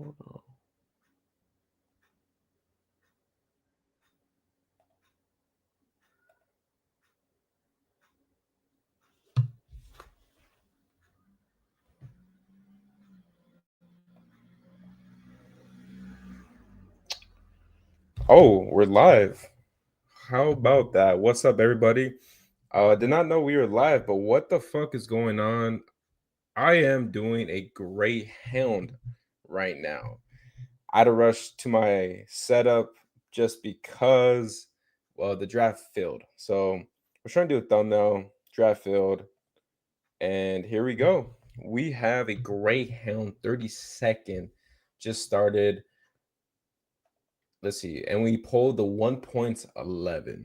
Hold on. Oh, we're live. How about that? What's up, everybody? Did not know we were live, but what the fuck is going on? I am doing a Greyhound right now. I had to rush to my setup just because, well, the draft failed. So we're trying to do a thumbnail. Draft failed, and here we go. We have a Greyhound 30-second just started. Let's see, and we pulled the 1.11.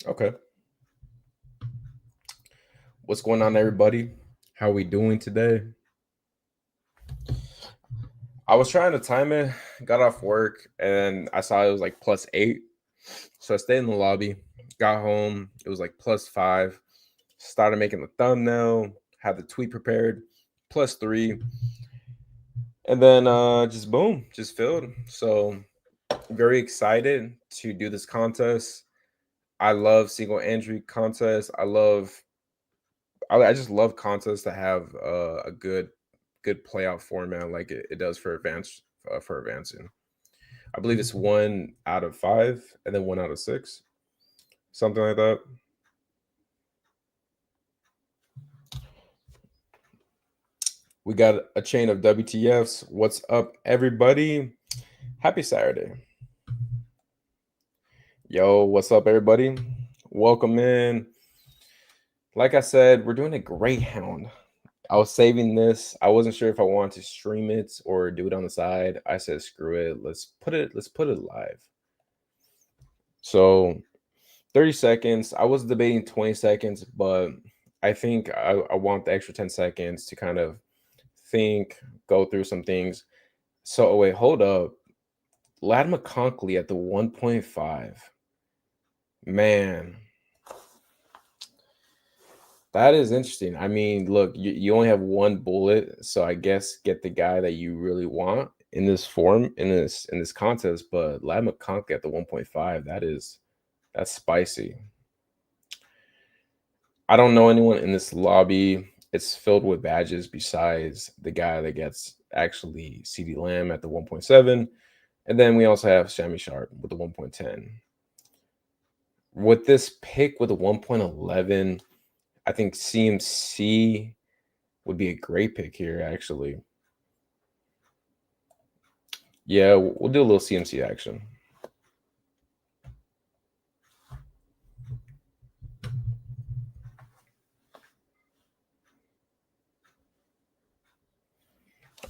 Okay. What's going on, everybody? How we doing today? I was trying to time it, got off work, and I saw it was like +8. So I stayed in the lobby, got home, it was like +5. Started making the thumbnail, had the tweet prepared, +3. And then just boom, just filled. So very excited to do this contest. I love single entry contests. I just love contests that have a good playout format like it does for advancing. I believe it's 1 out of 5 and then 1 out of 6, something like that. We got a chain of WTFs. What's up, everybody? Happy Saturday. Yo, what's up, everybody? Welcome in. Like I said, we're doing a Greyhound. I was saving this. I wasn't sure if I wanted to stream it or do it on the side. I said, screw it. Let's put it live. So 30 seconds. I was debating 20 seconds, but I think I want the extra 10 seconds to kind of think, go through some things. So wait, hold up. Lad McConkey at the 1.5. Man, that is interesting. I mean, look, you only have one bullet, so I guess get the guy that you really want in this form in this contest. But Lad McConkey at the 1.5, that's spicy. I don't know anyone in this lobby. It's filled with badges besides the guy that gets actually CD Lamb at the 1.7. And then we also have Sammy Sharp with the 1.10. With this pick with the 1.11, I think CMC would be a great pick here, actually. Yeah, we'll do a little CMC action.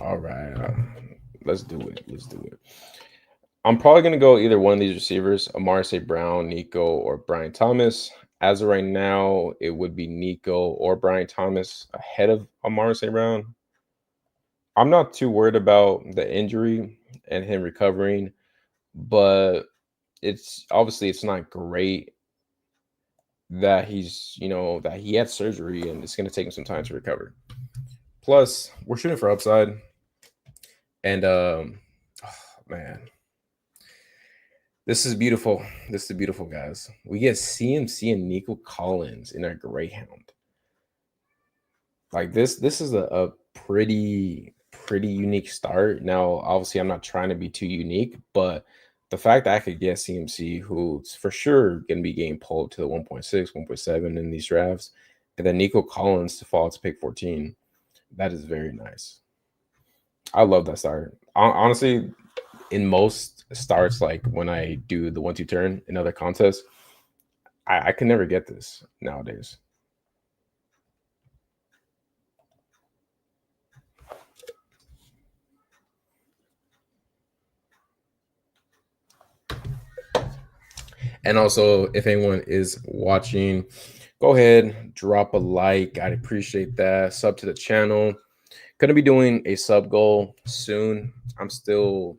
All right, let's do it. Let's do it. I'm probably going to go either one of these receivers, Amari St. Brown, Nico, or Brian Thomas. As of right now, it would be Nico or Brian Thomas ahead of Amari St. Brown. I'm not too worried about the injury and him recovering, but it's not great that that he had surgery and it's going to take him some time to recover. Plus, we're shooting for upside, and oh, man, this is beautiful. This is beautiful, guys. We get CMC and Nico Collins in our Greyhound. Like this is a pretty unique start. Now, obviously, I'm not trying to be too unique, but the fact that I could get CMC, who's for sure going to be getting pulled to the 1.6, 1.7 in these drafts, and then Nico Collins to fall to pick 14, that is very nice. I love that start. Honestly, in most starts, like when I do the 1-2 turn in other contests, I can never get this nowadays. And also, if anyone is watching, go ahead, drop a like. I'd appreciate that. Sub to the channel. Gonna be doing a sub goal soon. I'm still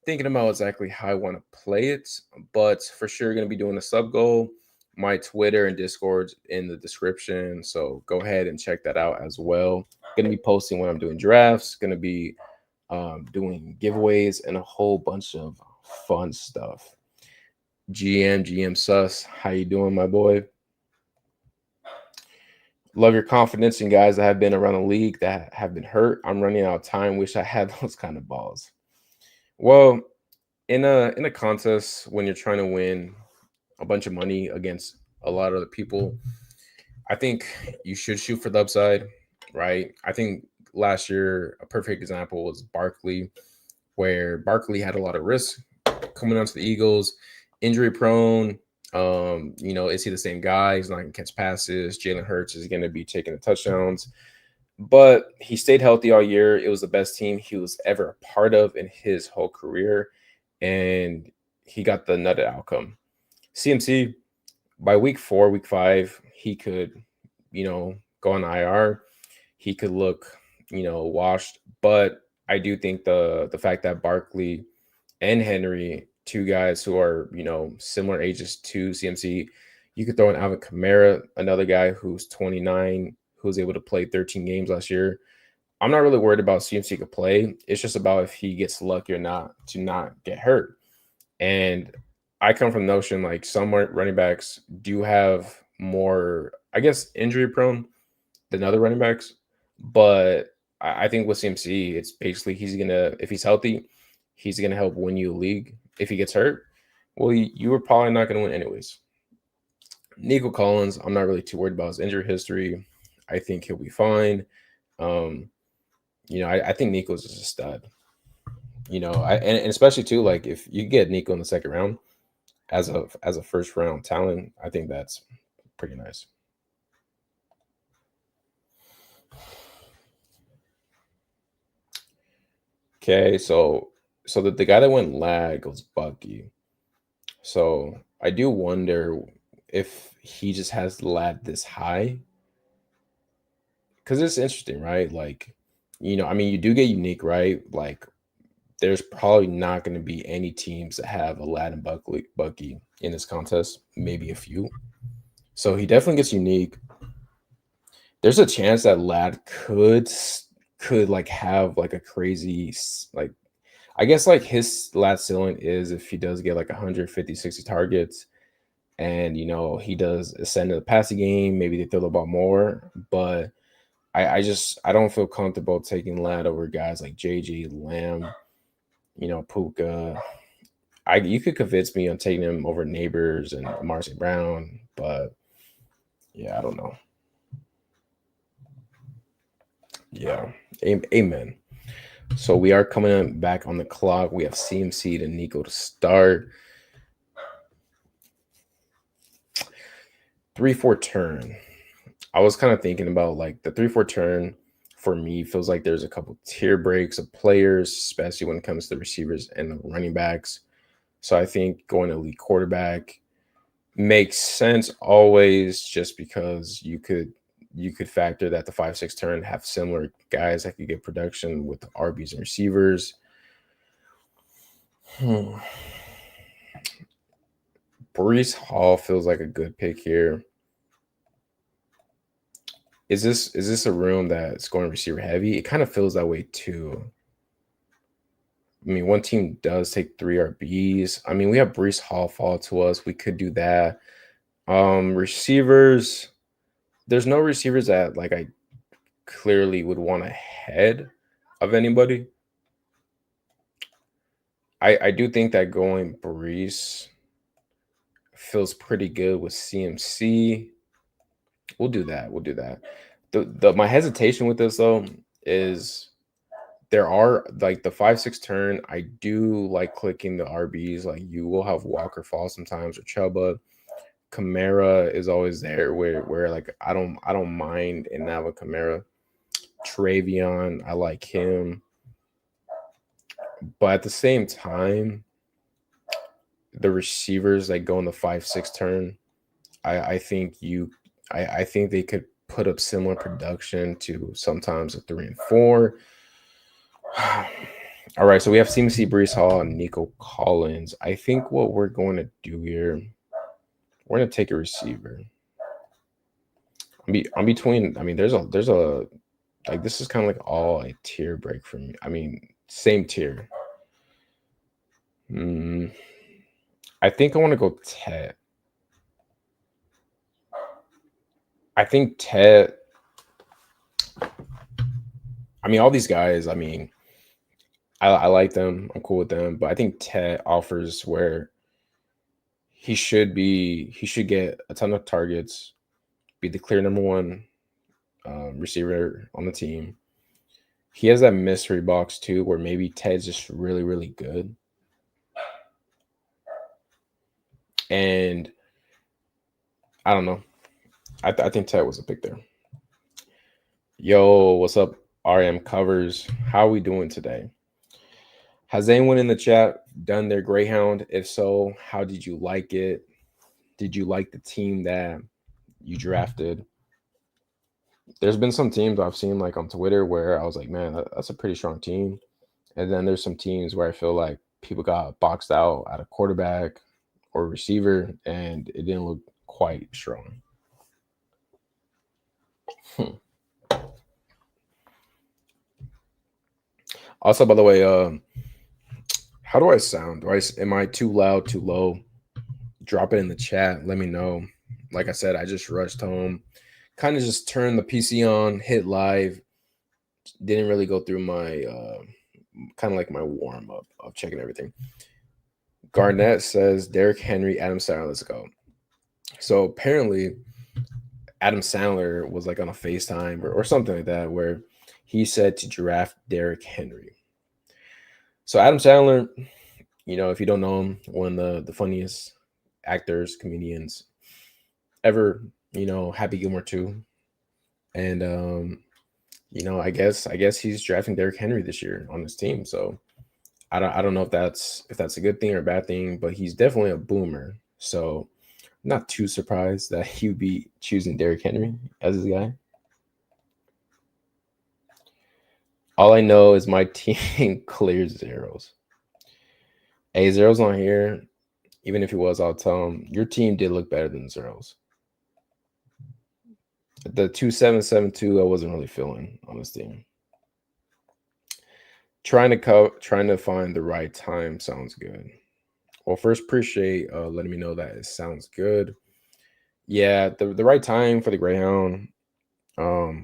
thinking about exactly how I want to play it, but for sure gonna be doing a sub goal. My Twitter and Discord in the description, so go ahead and check that out as well. Gonna be posting when I'm doing drafts. Gonna be doing giveaways and a whole bunch of fun stuff. GM Sus, how you doing, my boy? Love your confidence in guys that have been around the league that have been hurt. I'm running out of time. Wish I had those kind of balls. Well, in a contest when you're trying to win a bunch of money against a lot of other people, I think you should shoot for the upside, right? I think last year a perfect example was Barkley, where Barkley had a lot of risk coming onto the Eagles, injury prone. Is he the same guy? He's not going to catch passes. Jalen Hurts is going to be taking the touchdowns, but he stayed healthy all year. It was the best team he was ever a part of in his whole career, and he got the nutted outcome. CMC, by week 4, week 5, he could, go on IR. He could look, washed. But I do think the fact that Barkley and Henry, two guys who are, similar ages to CMC, you could throw in Alvin Kamara, another guy who's 29, who was able to play 13 games last year. I'm not really worried about CMC could play. It's just about if he gets lucky or not to not get hurt. And I come from the notion like some running backs do have more, I guess, injury prone than other running backs. But I think with CMC, it's basically if he's healthy, he's gonna help win you a league. If he gets hurt, well, you were probably not gonna win anyways. Nico Collins, I'm not really too worried about his injury history. I think he'll be fine. I think Nico's just a stud. And especially too, like if you get Nico in the second round as a first round talent, I think that's pretty nice. Okay, so the guy that went lag was Bucky. So I do wonder if he just has the lad this high. Because it's interesting, right? Like, you do get unique, right? Like, there's probably not going to be any teams that have a lad and Bucky in this contest. Maybe a few. So he definitely gets unique. There's a chance that lad could like have like a crazy like, I guess like his last ceiling is if he does get like 150, 60 targets and, he does ascend to the passing game, maybe they throw the ball more. But I don't feel comfortable taking lad over guys like JG, Lamb, Puka. You could convince me on taking him over Neighbors and Marcy Brown, but yeah, I don't know. Yeah, amen. So we are coming back on the clock. We have CMC and Nico to start. 3-4 turn. I was kind of thinking about like the 3-4 turn for me feels like there's a couple tier breaks of players, especially when it comes to the receivers and the running backs. So I think going to elite quarterback makes sense always, just because you could factor that the 5-6 turn have similar guys that could get production with the RBs and receivers. Breece Hall feels like a good pick here. Is this a room that's going receiver heavy? It kind of feels that way too. I mean, one team does take 3 RBs. I mean, we have Breece Hall fall to us. We could do that. Receivers, there's no receivers that like I clearly would want ahead of anybody. I do think that going Breece feels pretty good with CMC. We'll do that. My hesitation with this though is there are like the 5-6 turn. I do like clicking the RBs. Like you will have Walker fall sometimes or Chuba. Kamara is always there where like I don't mind in that with Kamara. Travion, I like him. But at the same time, the receivers that go in the 5-6 turn, I think they could put up similar production to sometimes a 3 and 4. All right, so we have CMC, Breece Hall, and Nico Collins. I think what we're going to do here, we're going to take a receiver. I'm between. I mean, there's a like this is kind of like all a tier break for me. I mean, Same tier. I think I want to go Ted. I think Ted. I mean, all these guys. I mean, I like them. I'm cool with them, but I think Ted offers where he should be. He should get a ton of targets, be the clear number one receiver on the team. He has that mystery box too, where maybe Ted's just really, really good. And I don't know. I think Ted was a pick there. Yo, what's up, RM Covers? How are we doing today? Has anyone in the chat done their Greyhound? If so, how did you like it? Did you like the team that you drafted? There's been some teams I've seen like on Twitter where I was like, man, that's a pretty strong team. And then there's some teams where I feel like people got boxed out at a quarterback or receiver, and it didn't look quite strong. Also, by the way, how do I sound? Am I too loud, too low? Drop it in the chat. Let me know. Like I said, I just rushed home, kind of just turned the PC on, hit live. Didn't really go through my kind of like my warm up of checking everything. Garnett says Derrick Henry, Adam Sandler. Let's go. So apparently, Adam Sandler was like on a FaceTime or something like that, where he said to draft Derrick Henry. So Adam Sandler, if you don't know him, one of the funniest actors, comedians ever. Happy Gilmore 2. And I guess he's drafting Derrick Henry this year on his team. So I don't know if that's a good thing or a bad thing, but he's definitely a boomer. So I'm not too surprised that he would be choosing Derrick Henry as his guy. All I know is my team clears zeros. Hey, Zero's not here. Even if he was, I'll tell him your team did look better than Zero's. The 2772, I wasn't really feeling on this team. Trying to find the right time sounds good. Well, first appreciate letting me know that it sounds good. Yeah, the right time for the Greyhound. I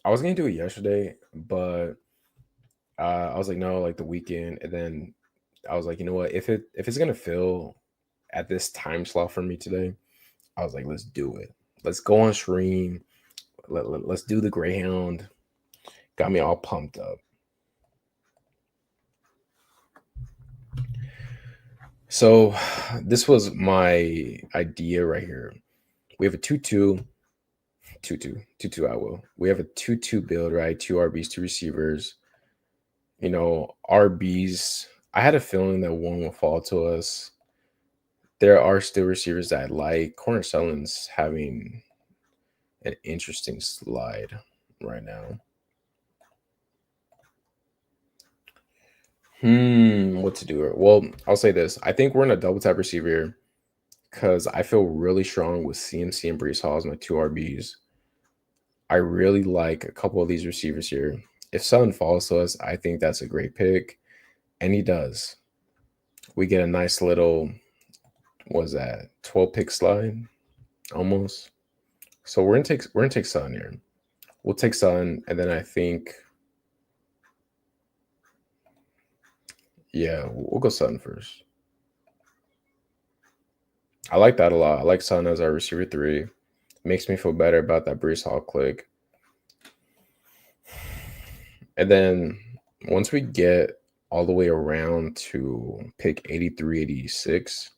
was gonna do it yesterday, but I was like, no, like the weekend, and then I was like, you know what? If it's gonna fill at this time slot for me today, I was like, let's do it. Let's go on stream. Let's do the Greyhound. Got me all pumped up. So this was my idea right here. We have a 2-2. I will. We have a 2-2 build, right? 2 RBs, 2 receivers. RBs. I had a feeling that one will fall to us. There are still receivers that I like. Corner Sullen's having an interesting slide right now. What to do? Well, I'll say this. I think we're in a double tap receiver because I feel really strong with CMC and Brees Hall as my 2 RBs. I really like a couple of these receivers here. If Sutton falls to us, I think that's a great pick. And he does. We get a nice little, what was that, 12 pick slide? Almost. So we're gonna take Sutton here. We'll take Sutton, and then I think, yeah, we'll go Sutton first. I like that a lot. I like Sutton as our receiver 3. Makes me feel better about that Brees Hall click. And then once we get all the way around to pick 83, 86,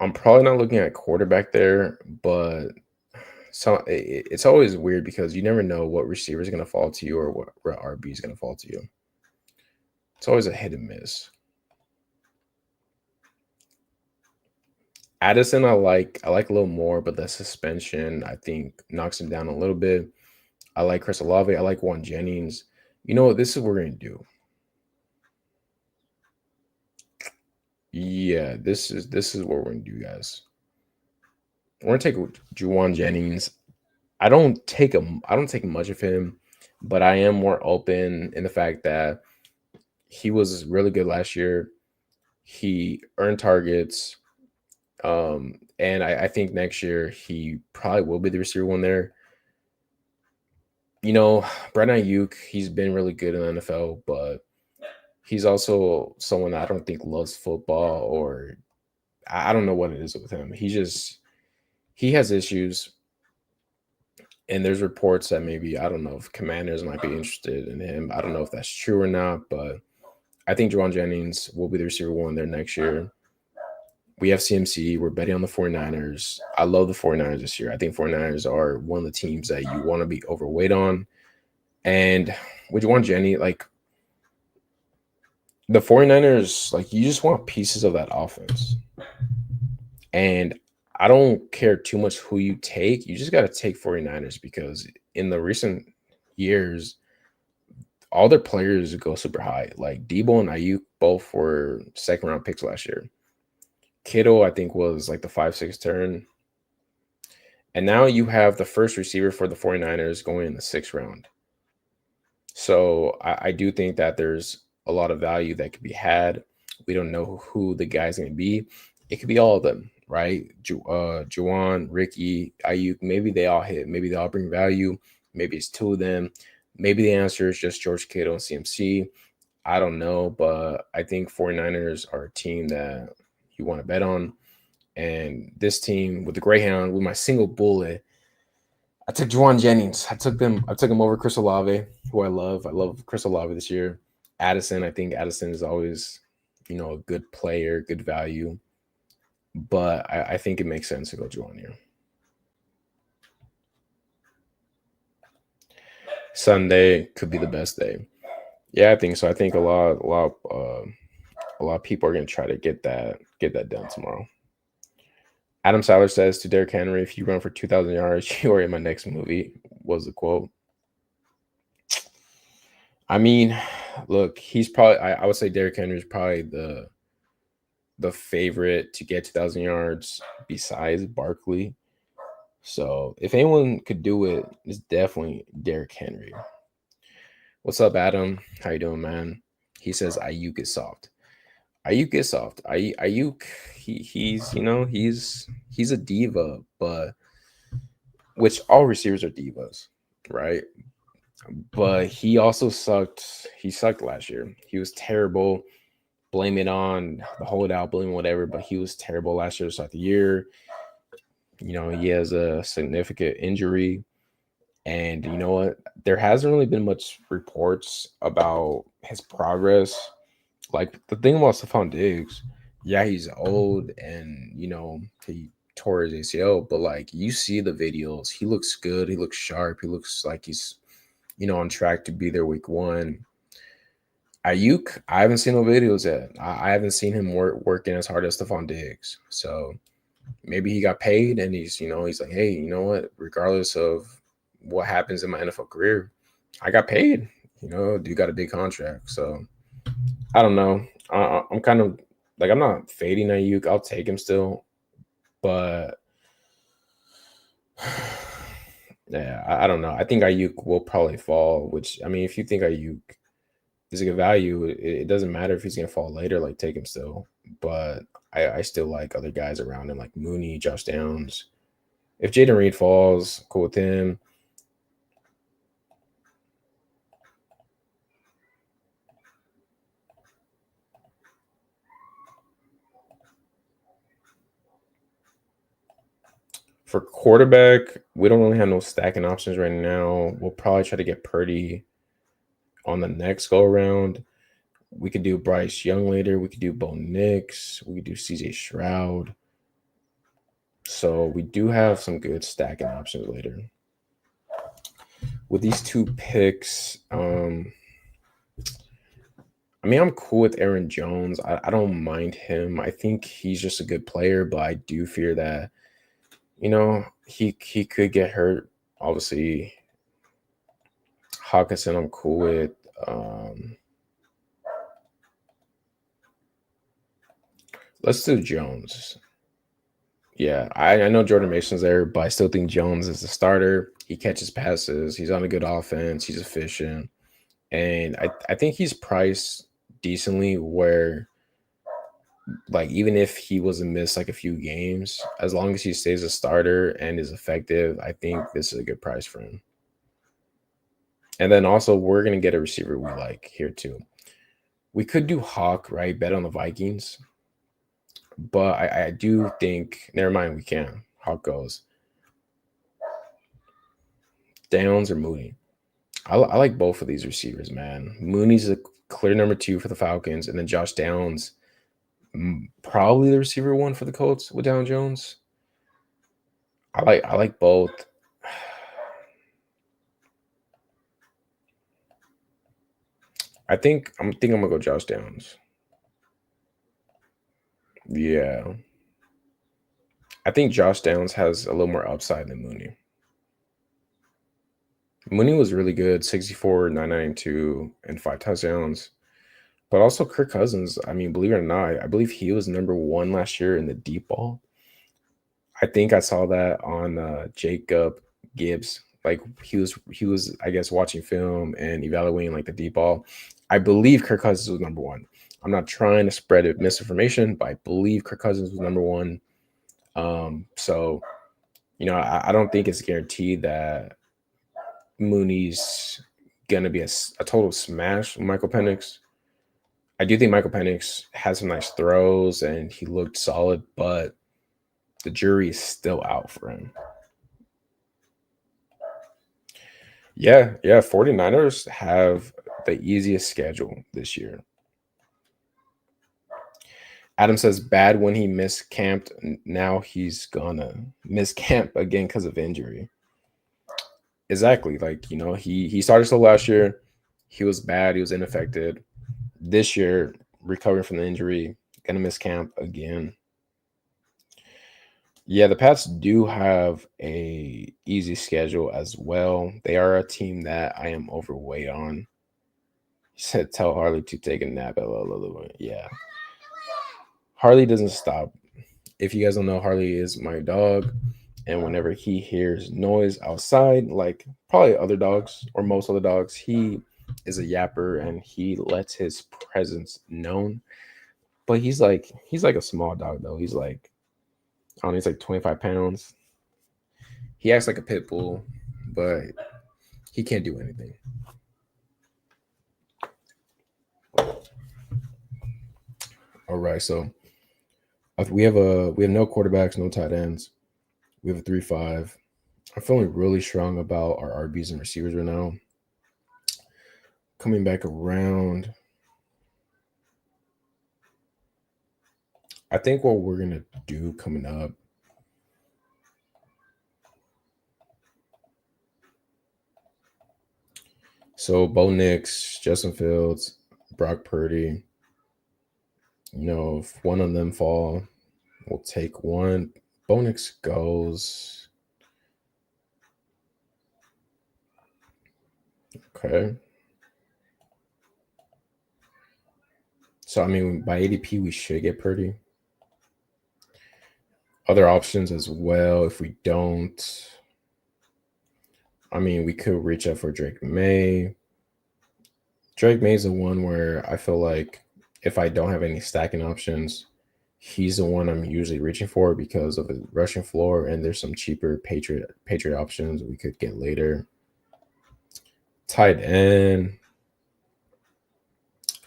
I'm probably not looking at quarterback there, but it's always weird because you never know what receiver is going to fall to you or what RB is going to fall to you. It's always a hit and miss. Addison, I like a little more, but the suspension, I think, knocks him down a little bit. I like Chris Olave. I like Juan Jennings. You know what? This is what we're going to do. Yeah, this is what we're going to do, guys. We're going to take Juwan Jennings. I don't take much of him, but I am more open in the fact that he was really good last year. He earned targets. And I think next year he probably will be the receiver one there. You know, Brandon Ayuk, he's been really good in the NFL, but he's also someone that I don't think loves football, or I don't know what it is with him. He has issues, and there's reports that maybe, I don't know if Commanders might be interested in him. I don't know if that's true or not, but I think Juwan Jennings will be the receiver one there next year. We have CMC. We're betting on the 49ers. I love the 49ers this year. I think 49ers are one of the teams that you want to be overweight on. And with Juwan Jennings, like the 49ers, like you just want pieces of that offense. And I don't care too much who you take. You just got to take 49ers because in the recent years, all their players go super high. Like Debo and Ayuk both were second round picks last year. Kittle, I think, was like the 5-6 turn. And now you have the first receiver for the 49ers going in the 6th round. So I do think that there's a lot of value that could be had. We don't know who the guy's going to be. It could be all of them, right? Juwan, Ricky, Ayuk, maybe they all hit. Maybe they all bring value. Maybe it's two of them. Maybe the answer is just George Kittle and CMC. I don't know, but I think 49ers are a team that you want to bet on. And this team with the Greyhound, with my single bullet, I took Juwan Jennings. I took him over Chris Olave, who I love. I love Chris Olave this year. Addison, I think Addison is always, a good player, good value. But I think it makes sense to go Juwan here. Sunday could be the best day. Yeah, I think so. I think a lot of people are going to try to get that done tomorrow. Adam Sandler says to Derrick Henry, "If you run for 2,000 yards, you are in my next movie." Was the quote. I mean, look, he's probably. I would say Derrick Henry is probably the favorite to get 2,000 yards besides Barkley. So if anyone could do it, it's definitely Derrick Henry. What's up, Adam? How you doing, man? He says Ayuk is soft. Ayuk is soft. Ayuk, he's a diva, but which all receivers are divas, right? But he also sucked. He sucked last year. He was terrible. Blame it on the holdout, blame whatever, but he was terrible last year to start the year. He has a significant injury. And you know what? There hasn't really been much reports about his progress. Like the thing about Stephon Diggs, yeah, he's old and he tore his ACL, but like you see the videos, he looks good, he looks sharp, he looks like he's on track to be there week 1. Ayuk, I haven't seen no videos yet. I haven't seen him working as hard as Stephon Diggs. So maybe he got paid and he's like, hey, you know what? Regardless of what happens in my NFL career, I got paid. Dude got a big contract. So I don't know. I'm kind of like, I'm not fading Ayuk. I'll take him still. But yeah, I don't know. I think Ayuk will probably fall, which, I mean, if you think Ayuk is a good value, it doesn't matter if he's going to fall later, like take him still. But I still like other guys around him, like Mooney, Josh Downs. If Jaden Reed falls, cool with him. For quarterback, we don't really have no stacking options right now. We'll probably try to get Purdy on the next go around. We could do Bryce Young later. We could do Bo Nix. We could do CJ Stroud. So we do have some good stacking options later. With these 2 picks, I mean, I'm cool with Aaron Jones. I don't mind him. I think he's just a good player, but I do fear that, he could get hurt. Obviously, Hawkinson, I'm cool with. Let's do Jones. Yeah, I know Jordan Mason's there, but I still think Jones is the starter. He catches passes. He's on a good offense. He's efficient, and I think he's priced decently. Where like even if he was to miss like a few games, as long as he stays a starter and is effective, I think this is a good price for him. And then also we're gonna get a receiver we like here too. We could do Hawk, right? Bet on the Vikings, but I do think never mind. We can Hawk goes Downs or Mooney. I like both of these receivers, man. Mooney's a clear number two for the Falcons, and then Josh Downs, probably the receiver one for the Colts with Down Jones. I like both. I'm gonna go Josh Downs. Yeah, I think Josh Downs has a little more upside than Mooney. Mooney was really good, 64, 992, and 5 touchdowns. But also Kirk Cousins, I mean, believe it or not, I believe he was number one last year in the deep ball. I think I saw that on Jacob Gibbs. Like he was I guess watching film and evaluating like the deep ball. I believe Kirk Cousins was number one. I'm not trying to spread misinformation, but I believe Kirk Cousins was number one. So I don't think it's guaranteed that Mooney's gonna be a total smash with Michael Penix. I do think Michael Penix had some nice throws and he looked solid, but the jury is still out for him. Yeah, yeah. 49ers have the easiest schedule this year. Adam says bad when he miscamped. Now he's gonna miscamp again because of injury. Exactly. Like, he started slow last year. He was bad. He was ineffective. This year, recovering from the injury, gonna miss camp again. Yeah, the Pats do have a easy schedule as well. They are a team that I am overweight on. He said, "Tell Harley to take a nap." Yeah, Harley doesn't stop. If you guys don't know, Harley is my dog, and whenever he hears noise outside, like probably other dogs or most other dogs, he is a yapper and he lets his presence known. But he's like a small dog though. He's like I don't know, he's like 25 pounds. He acts like a pit bull, but he can't do anything. All right, so we have no quarterbacks, no tight ends. We have a 3-5. I'm feeling really strong about our RBs and receivers right now. Coming back around, I think what we're gonna do coming up. So Bo Nix, Justin Fields, Brock Purdy. If one of them fall, we'll take one. Bo Nix goes. Okay. So I mean, by ADP, we should get Purdy. Other options as well. If we don't, I mean, we could reach out for Drake May. Drake May is the one where I feel like if I don't have any stacking options, he's the one I'm usually reaching for because of the rushing floor, and there's some cheaper Patriot options we could get later. Tight end.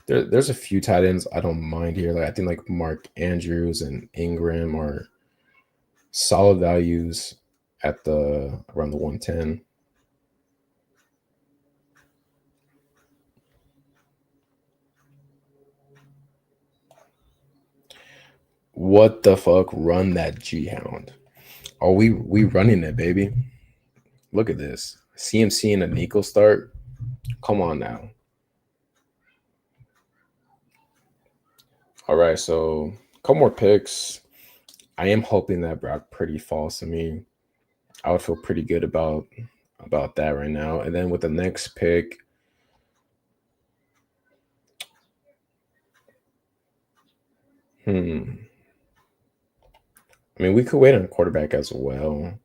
There's a few tight ends I don't mind here. Like I think like Mark Andrews and Ingram are solid values at the around the 110. What the fuck? Run that G-Hound. Oh, we running it, baby. Look at this. CMC and a Nico start. Come on now. All right, so a couple more picks. I am hoping that Brock Purdy falls to me. I would feel pretty good about that right now. And then with the next pick, hmm, I mean, we could wait on quarterback as well.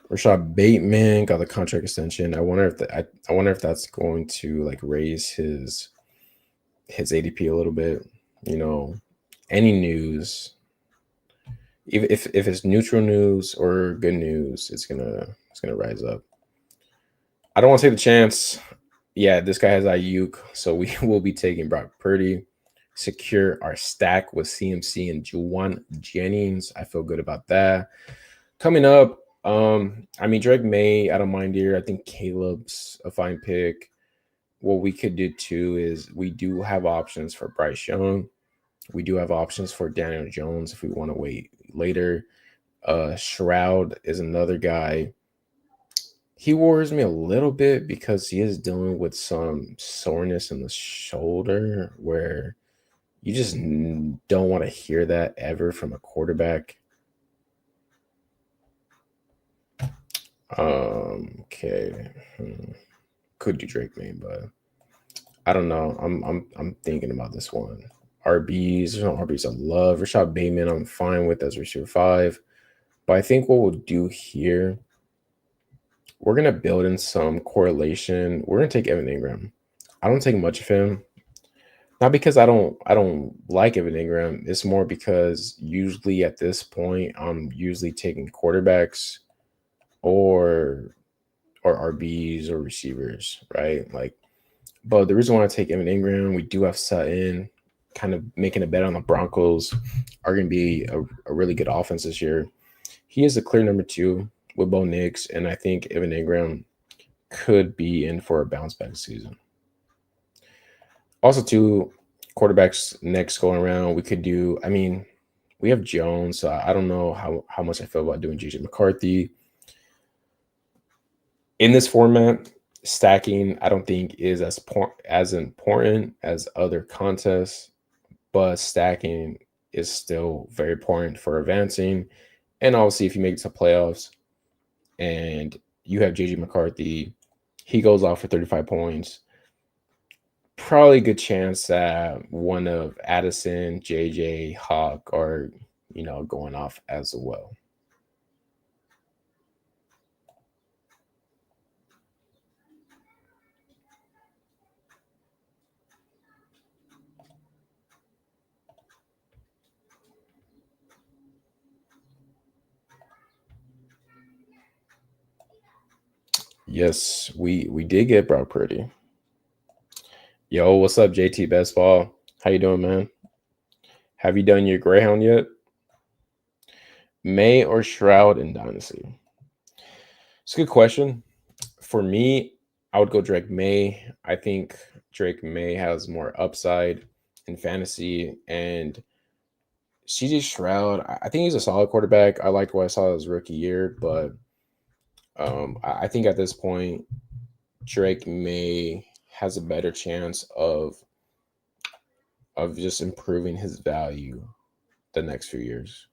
Rashad Bateman got the contract extension. I wonder if I wonder if that's going to like raise his ADP a little bit. You know, any news, even if it's neutral news or good news, it's gonna rise up. I don't want to take the chance. Yeah, this guy has Ayuk, so we will be taking Brock Purdy. Secure our stack with CMC and Juwan Jennings. I feel good about that. Coming up, I mean Drake May, I don't mind here. I think Caleb's a fine pick. What we could do too is we do have options for Bryce Young. We do have options for Daniel Jones if we want to wait later. Shroud is another guy. He worries me a little bit because he is dealing with some soreness in the shoulder where you just don't want to hear that ever from a quarterback. Okay. Could do Drake May, but I don't know. I'm thinking about this one. RBs, there's no RBs I love. Rashad Bateman, I'm fine with as receiver 5. But I think what we'll do here, we're gonna build in some correlation. We're gonna take Evan Ingram. I don't take much of him. Not because I don't like Evan Ingram. It's more because usually at this point, I'm usually taking quarterbacks or RBs or receivers, right? Like, but the reason why I take Evan Ingram, we do have Sutton, kind of making a bet on the Broncos are going to be a really good offense this year. He is a clear number 2 with Bo Nix, and I think Evan Ingram could be in for a bounce back season. Also, two quarterbacks next going around, we could do. I mean, we have Jones. So I don't know how much I feel about doing JJ McCarthy in this format. Stacking, I don't think is as important as other contests, but stacking is still very important for advancing. And obviously, if you make it to playoffs and you have JJ McCarthy, he goes off for 35 points. Probably a good chance that one of Addison, JJ, Hawk are, going off as well. Yes, we did get Brock Purdy. Yo, what's up, JT Bestball? How you doing, man? Have you done your Greyhound yet? May or Shroud in Dynasty? It's a good question. For me, I would go Drake May. I think Drake May has more upside in fantasy, and CJ Shroud, I think he's a solid quarterback. I liked what I saw his rookie year, but I think at this point, Drake May has a better chance of just improving his value the next few years.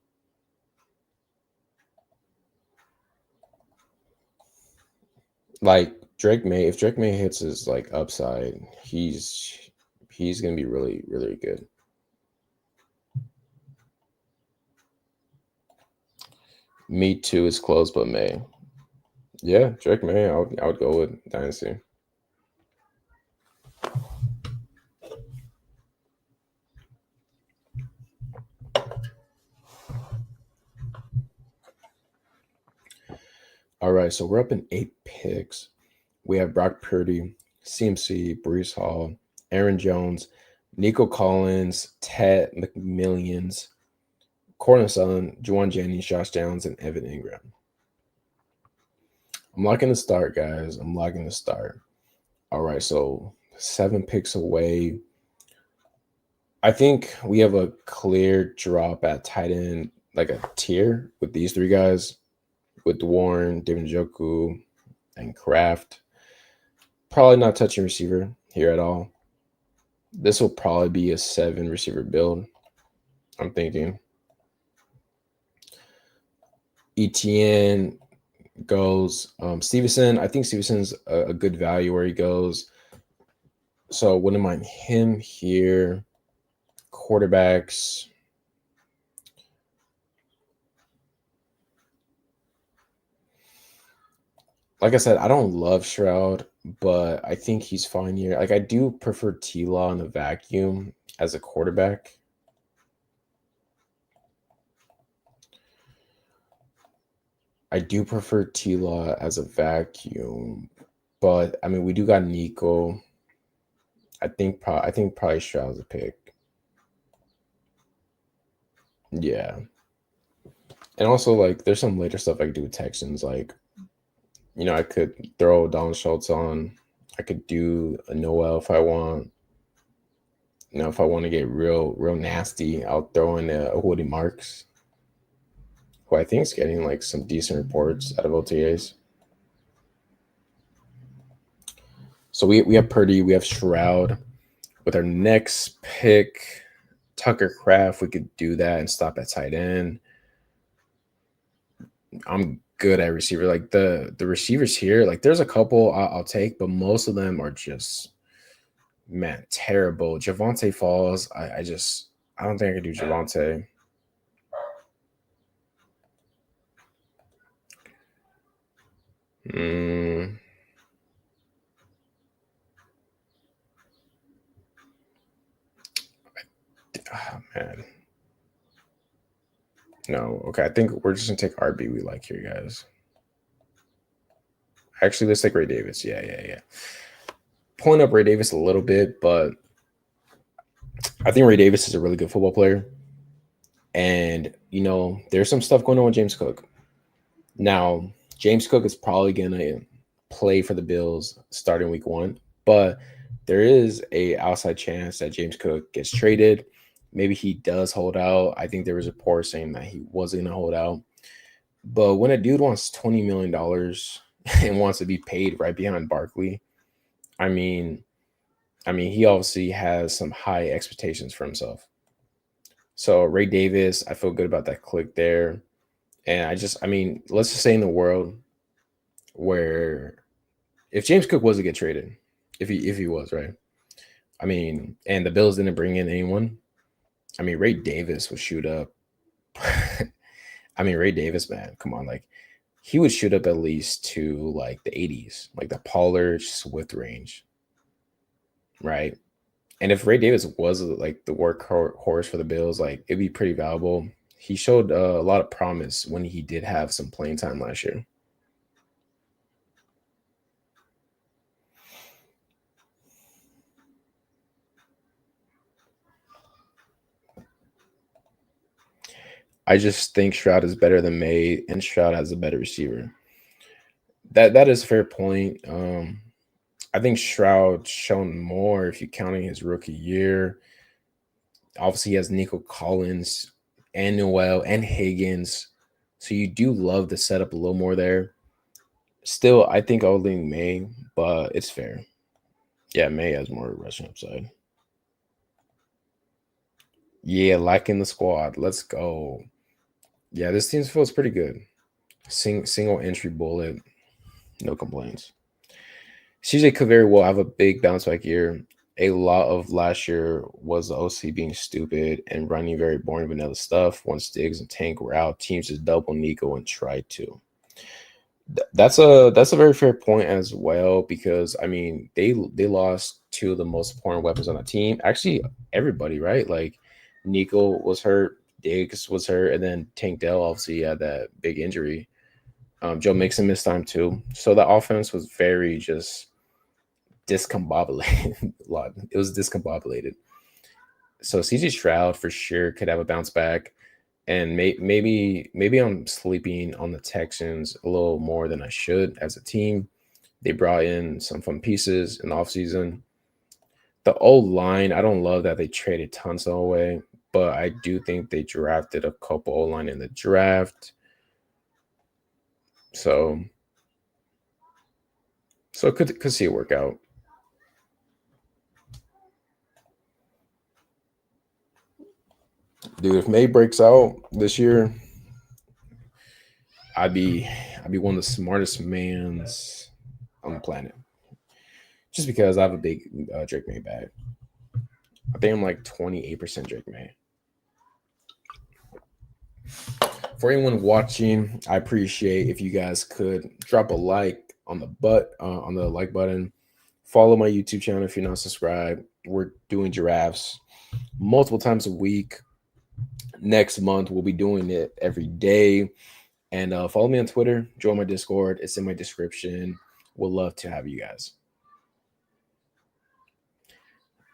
Like Drake May, if Drake May hits his like upside, he's gonna be really, really good. Me too is close, but May. Yeah, Drake May, I would go with Dynasty. All right, so we're up in 8 picks. We have Brock Purdy, CMC, Brees Hall, Aaron Jones, Nico Collins, Ted McMillions, Cortland Sutton, Juwan Jennings, Josh Downs, and Evan Ingram. I'm locking the start, guys. I'm locking the start. All right, so 7 picks away. I think we have a clear drop at tight end, like a tier with these 3 guys, with Warren, David Njoku, and Kraft. Probably not touching receiver here at all. This will probably be a 7 receiver build, I'm thinking. ETN goes. Stevenson, I think Stevenson's a good value where he goes. So wouldn't mind him here. Quarterbacks. Like I said, I don't love Shroud, but I think he's fine here. Like I do prefer T-Law in the vacuum as a quarterback. I do prefer T-Law as a vacuum, but I mean we do got Nico. I think probably Stroud's a pick. Yeah. And also like there's some later stuff I could do with Texans. Like, I could throw Don Schultz on. I could do a Noel if I want. If I want to get real nasty, I'll throw in a Woody Marks, who I think is getting like some decent reports out of OTAs. So we have Purdy, we have Shroud. With our next pick, Tucker Craft, we could do that and stop at tight end. I'm good at receiver. Like the receivers here, like there's a couple I'll take, but most of them are just man terrible. Javante Falls, I don't think I could do Javante. Mm, oh, man, no. Okay, I think we're just gonna take RB. We like here, guys. Actually, let's take Ray Davis. Yeah. Point up Ray Davis a little bit, but I think Ray Davis is a really good football player. And there's some stuff going on with James Cook. Now, James Cook is probably gonna play for the Bills starting week 1, but there is a outside chance that James Cook gets traded. Maybe he does hold out. I think there was a report saying that he wasn't gonna hold out. But when a dude wants $20 million and wants to be paid right behind Barkley, I mean, he obviously has some high expectations for himself. So Ray Davis, I feel good about that click there. And let's just say in the world where if James Cook was to get traded, if he was, right? And the Bills didn't bring in anyone. Ray Davis would shoot up. Ray Davis, man, come on, like he would shoot up at least to like the 80s, like the Pollard Swift range, right? And if Ray Davis was like the workhorse for the Bills, like it'd be pretty valuable. He showed a lot of promise when he did have some playing time last year. I just think Stroud is better than May, and Stroud has a better receiver. That is a fair point. I think Stroud shown more if you're counting his rookie year. Obviously, he has Nico Collins and Noel and Higgins, so you do love the setup a little more there. Still, I think I'll lean May, but it's fair. Yeah, May has more rushing upside. Yeah, liking the squad. Let's go. Yeah, this team feels pretty good. Single entry bullet, no complaints. CJ could very well have a big bounce back year. A lot of last year was the OC being stupid and running very boring vanilla stuff. Once Diggs and Tank were out, teams just double Nico and try to. That's a very fair point as well because they lost two of the most important weapons on the team. Actually, everybody, right? Like Nico was hurt, Diggs was hurt, and then Tank Dell obviously had that big injury. Joe Mixon missed time too, so the offense was very just discombobulated. It was discombobulated. So CJ Stroud for sure could have a bounce back, and maybe I'm sleeping on the Texans a little more than I should as a team. They brought in some fun pieces in the offseason. The old line, I don't love that they traded Tunsil away, but I do think they drafted a couple old line in the draft. So could see it work out. Dude, if May breaks out this year, I'd be one of the smartest mans on the planet. just because I have a big Drake May bag. I think I'm like 28% Drake May. For anyone watching, I appreciate if you guys could drop a like on the like button. Follow my YouTube channel if you're not subscribed. We're doing giraffes multiple times a week. Next month we'll be doing it every day. And follow me on Twitter. Join my Discord. It's in my description. We'll love to have you guys.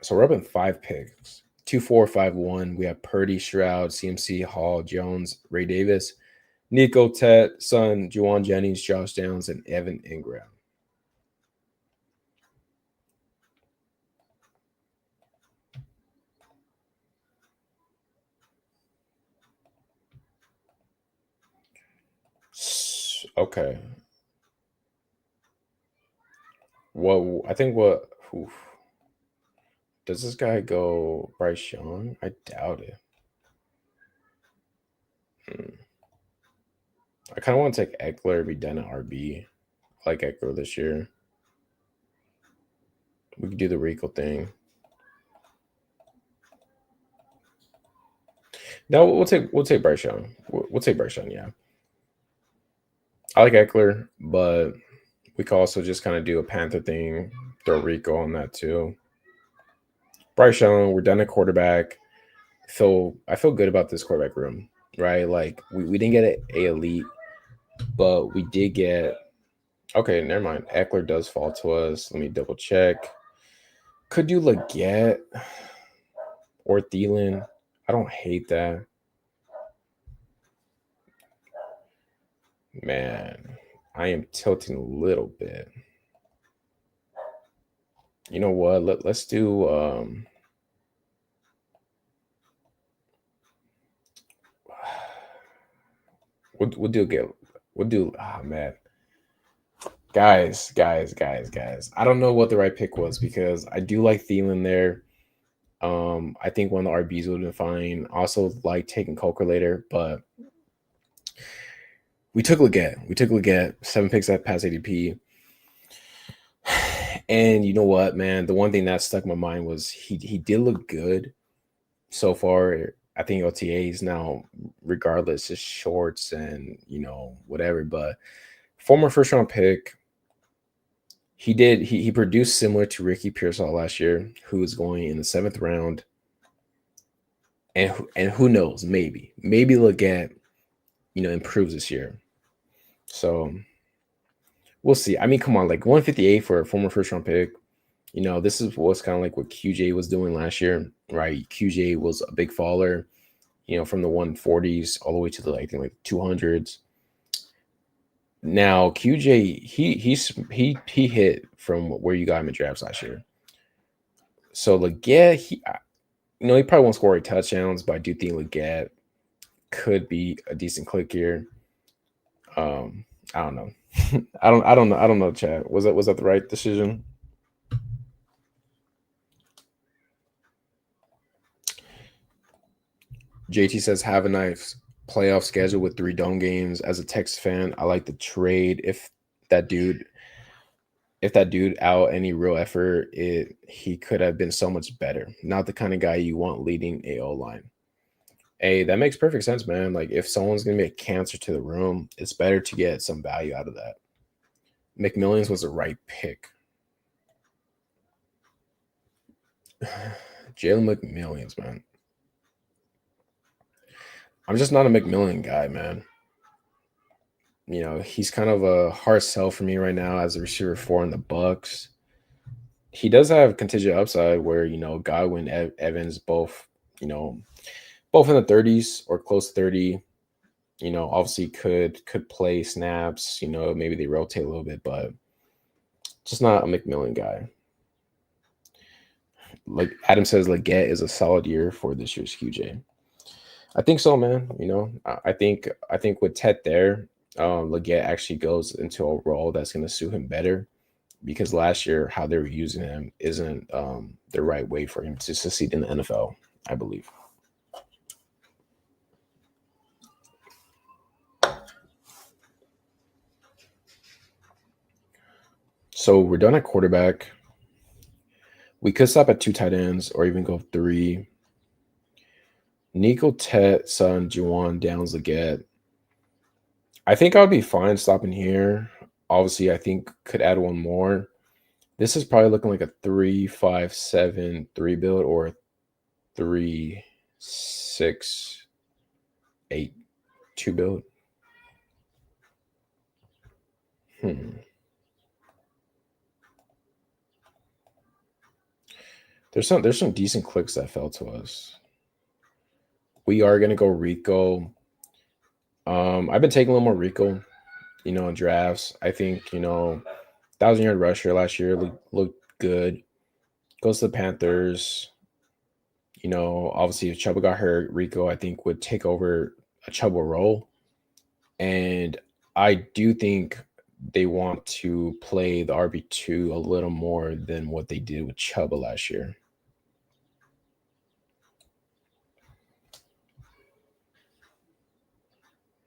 So we're up in 5 picks. 2, 4, 5, 1. We have Purdy, Stroud, CMC, Hall, Jones, Ray Davis, Nico, Tet, Son, Juwan Jennings, Josh Downs, and Evan Ingram. Okay. Well, I think what oof. Does this guy go Bryce Young? I doubt it. I kind of want to take Eckler, be done at RB. I like Eckler this year. We could do the Rico thing. No, we'll take Bryce Young. We'll take Bryce Young. Yeah, I like Eckler, but we could also just kind of do a Panther thing, throw Rico on that too. Bryce Young, we're done at quarterback. I feel good about this quarterback room, right? Like we didn't get a elite, but we did get. Okay, never mind. Eckler does fall to us. Let me double check. Could do Leggett or Thielen. I don't hate that. Man, I am tilting a little bit. You know what? Let's do we'll do get we'll do man. Guys. I don't know what the right pick was because I do like Thielen there. I think one of the RBs would have been fine. Also like taking Coker later, but we took Leggett. 7 picks at past ADP. And you know what, man? The one thing that stuck in my mind was he did look good so far. I think OTAs now, regardless, is shorts and whatever. But former first round pick, he produced similar to Ricky Pearsall last year, who was going in the 7th round. And who knows? Maybe Leggett, improves this year. So we'll see. I mean, come on, like 158 for a former first round pick. This is what's kind of like what QJ was doing last year, right? QJ was a big faller, from the 140s all the way to the I think like 200s. Now QJ, he hit from where you got him in drafts last year. So Leggett, he probably won't score 8 touchdowns, but I do think Leggett could be a decent click here. I don't know. I don't know, Chad. Was that the right decision? JT says, have a nice playoff schedule with 3 dome games. As a Texas fan, I like the trade. If that dude out any real effort, he could have been so much better. Not the kind of guy you want leading a O-line. Hey, that makes perfect sense, man. Like if someone's gonna be a cancer to the room, it's better to get some value out of that. McMillions was the right pick. Jalen McMillions, man. I'm just not a McMillian guy, man. He's kind of a hard sell for me right now as a receiver 4 in the Bucks. He does have contingent upside where, Godwin, Evans, both in the 30s or close to 30, obviously could play snaps, maybe they rotate a little bit, but just not a McMillian guy. Like Adam says, Leggett is a solid year for this year's QJ. I think so, man. I think with Tet there, Leggett actually goes into a role that's going to suit him better because last year how they were using him isn't the right way for him to succeed in the NFL, I believe. So we're done at quarterback. We could stop at two tight ends or even go three. Nico, Tet, Sun, Juwan, Downs, Leggett. I think I would be fine stopping here. Obviously, I think could add one more. This is probably looking like a 3-5-7-3 build or a 3-6-8-2 build. There's some decent clicks that fell to us. We are gonna go Rico. I've been taking a little more Rico, in drafts. I think 1,000-yard rusher last year looked good. Goes to the Panthers. Obviously if Chuba got hurt, Rico I think would take over a Chuba role, and I do think they want to play the RB2 a little more than what they did with Chuba last year.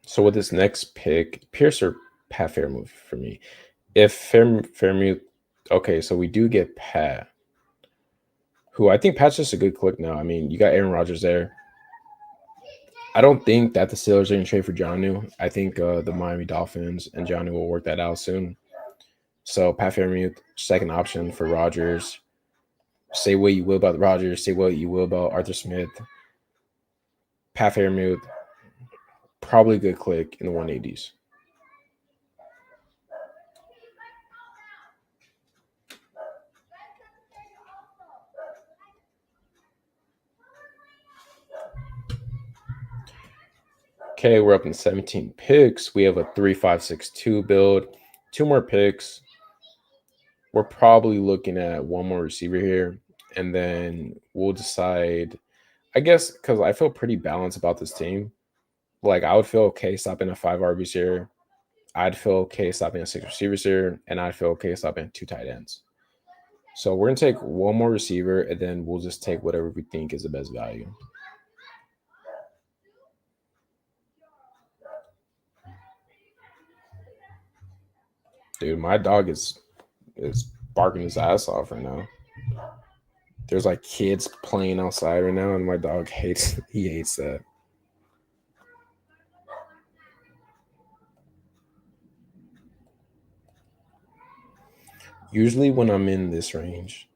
So with this next pick, Pierce or Pat Fairmouth for me. If Fairmouth, okay, so we do get Pat, who I think Pat's just a good click now. I mean, you got Aaron Rodgers there. I don't think that the Steelers are going to trade for Jonnu. I think the Miami Dolphins and Jonnu will work that out soon. So Pat Fairmouth, second option for Rodgers. Say what you will about Rodgers. Say what you will about Arthur Smith. Pat Fairmouth, probably a good click in the 180s. Okay, we're up in 17 picks. We have a 3-5-6-2 build. Two more picks. We're probably looking at one more receiver here, and then we'll decide. I guess because I feel pretty balanced about this team. Like I would feel okay stopping at 5 RBs here. I'd feel okay stopping at 6 receivers here, and I'd feel okay stopping at 2 tight ends. So we're gonna take one more receiver, and then we'll just take whatever we think is the best value. Dude, my dog is barking his ass off right now. There's like kids playing outside right now, and my dog hates that. Usually when I'm in this range,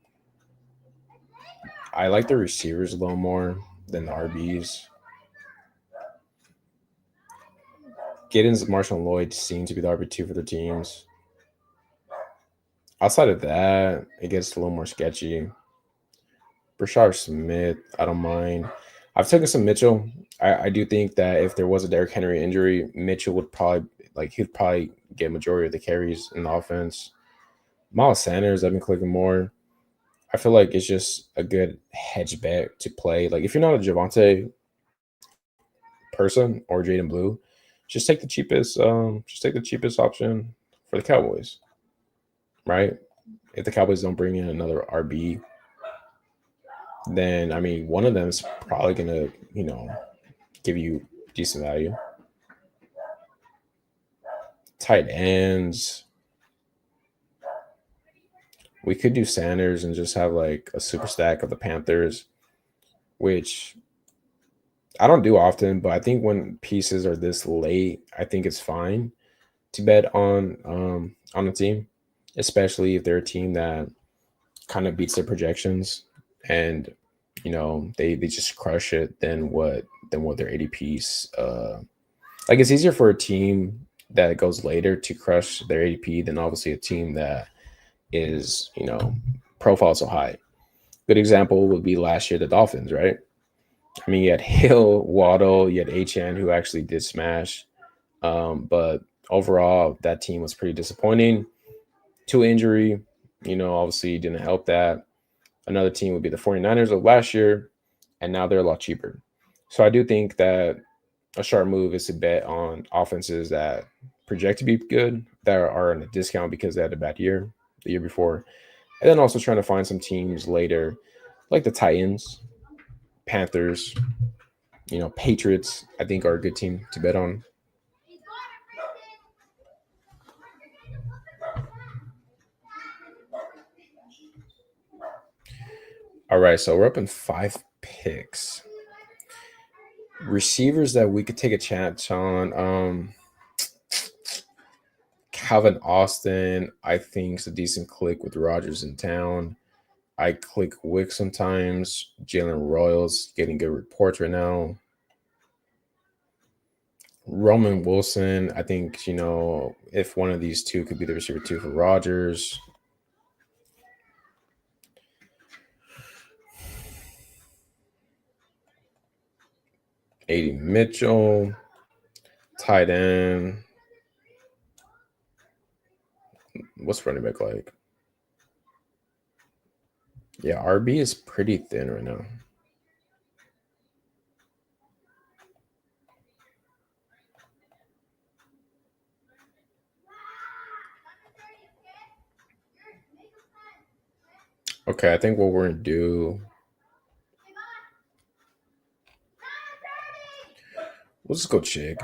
I like the receivers a little more than the RBs. Giddens, Marshall, and Lloyd seem to be the RB2 for their teams. Outside of that, it gets a little more sketchy. Brashard Smith, I don't mind. I've taken some Mitchell. I do think that if there was a Derrick Henry injury, Mitchell would probably he'd probably get majority of the carries in the offense. Miles Sanders, I've been clicking more. I feel like it's just a good hedge bet to play. Like if you're not a Javonte person or Jaden Blue, just take the cheapest. Just take the cheapest option for the Cowboys, right? If the Cowboys don't bring in another RB, then I mean one of them is probably gonna give you decent value. Tight ends. We could do Sanders and just have like a super stack of the Panthers, which I don't do often, but I think when pieces are this late, I think it's fine to bet on a team, especially if they're a team that kind of beats their projections and they just crush it than what their ADPs like it's easier for a team that goes later to crush their ADP than obviously a team that is profile so high. Good example would be last year the Dolphins, right? I mean, you had Hill, Waddle, you had HN who actually did smash, but overall that team was pretty disappointing. To injury, obviously didn't help that. Another team would be the 49ers of last year, and now they're a lot cheaper. So I do think that a sharp move is to bet on offenses that project to be good, that are on a discount because they had a bad year the year before. And then also trying to find some teams later, like the Titans, Panthers, Patriots, I think are a good team to bet on. All right, so we're up in 5 picks. Receivers that we could take a chance on. Calvin Austin, I think, is a decent click with Rodgers in town. I click Wick sometimes. Jalen Royals getting good reports right now. Roman Wilson, I think, if one of these two could be the receiver two for Rodgers. A.D. Mitchell, tight end. What's running back like? Yeah, RB is pretty thin right now. Okay, I think what we're gonna do. We'll just go Chig.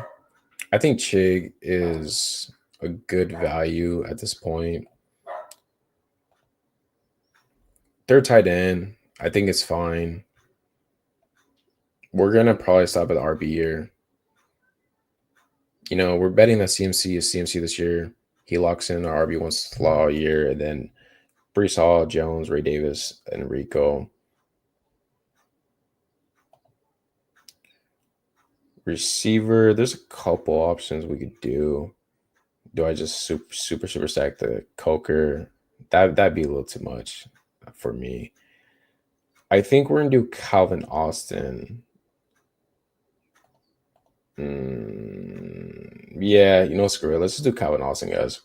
I think Chig is a good value at this point. Third tight end, I think it's fine. We're gonna probably stop at the RB here. We're betting that CMC is CMC this year. He locks in our RB1 slot all year, and then Brees Hall, Jones, Ray Davis, and Rico. Receiver, there's a couple options we could do. Do I just super stack the Coker? That'd be a little too much for me. I think we're gonna do Calvin Austin. Yeah, screw it. Let's just do Calvin Austin, guys.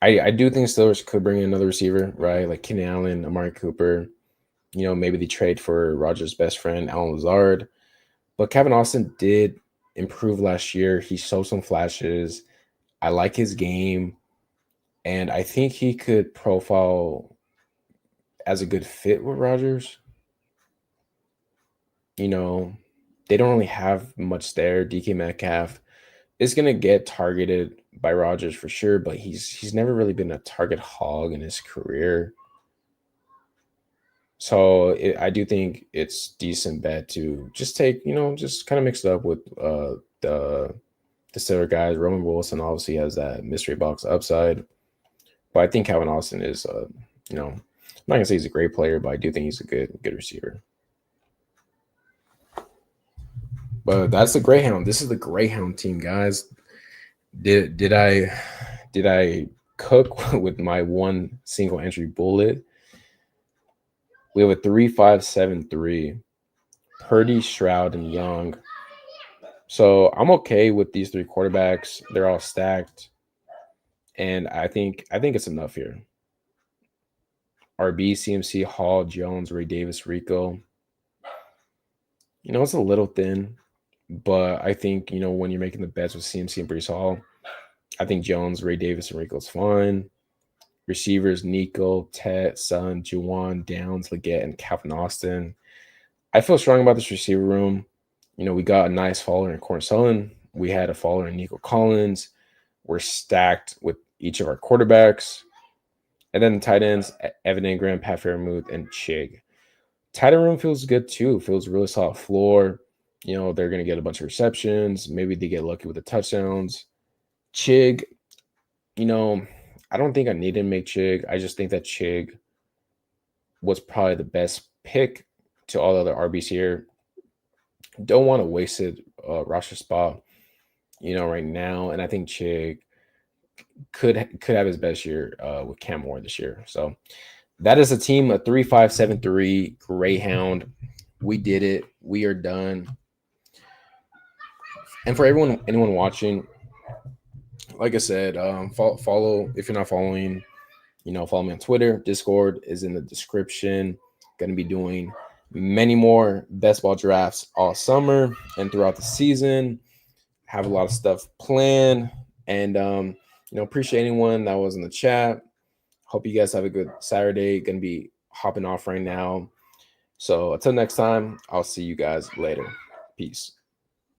I do think Steelers could bring in another receiver, right? Like Kenny Allen, Amari Cooper. Maybe they trade for Rodgers' best friend, Alan Lazard. But Calvin Austin did improve last year. He showed some flashes. I like his game. And I think he could profile as a good fit with Rodgers. They don't really have much there. DK Metcalf is going to get targeted by Rodgers for sure, but he's never really been a target hog in his career. So I do think it's decent bet to just take, just kind of mix it up with the Steelers guys. Roman Wilson obviously has that mystery box upside, but I think Calvin Austin is, I'm not gonna say he's a great player, but I do think he's a good receiver. But that's the Greyhound. This is the Greyhound team, guys. Did I cook with my one single entry bullet? We have a 3-5-7-3. Purdy, Stroud, and Young. So I'm okay with these three quarterbacks. They're all stacked, and I think it's enough here. RB, CMC, Hall, Jones, Ray Davis, Rico. It's a little thin, but I think when you're making the bets with CMC and Brees Hall, I think Jones, Ray Davis, and Rico is fine. Receivers, Nico, Tet, Sun, Juwan, Downs, Leggett, and Calvin Austin. I feel strong about this receiver room. We got a nice faller in Corn Sullen. We had a faller in Nico Collins. We're stacked with each of our quarterbacks. And then the tight ends, Evan Ingram, Pat Fairmouth, and Chig. Tight end room feels good too. Feels really solid floor. They're going to get a bunch of receptions. Maybe they get lucky with the touchdowns. Chig, I don't think I need to make Chig. I just think that Chig was probably the best pick to all the other RBs here. Don't want to waste it roster spot, right now. And I think Chig could have his best year with Cam Moore this year. So that is a team, a 3-5-7-3 Greyhound. We did it. We are done. And for anyone watching, like I said, follow if you're not following. Follow me on Twitter. Discord is in the description. Going to be doing many more Bestball drafts all summer and throughout the season. Have a lot of stuff planned, and appreciate anyone that was in the chat. Hope you guys have a good Saturday. Going to be hopping off right now. So until next time, I'll see you guys later. Peace.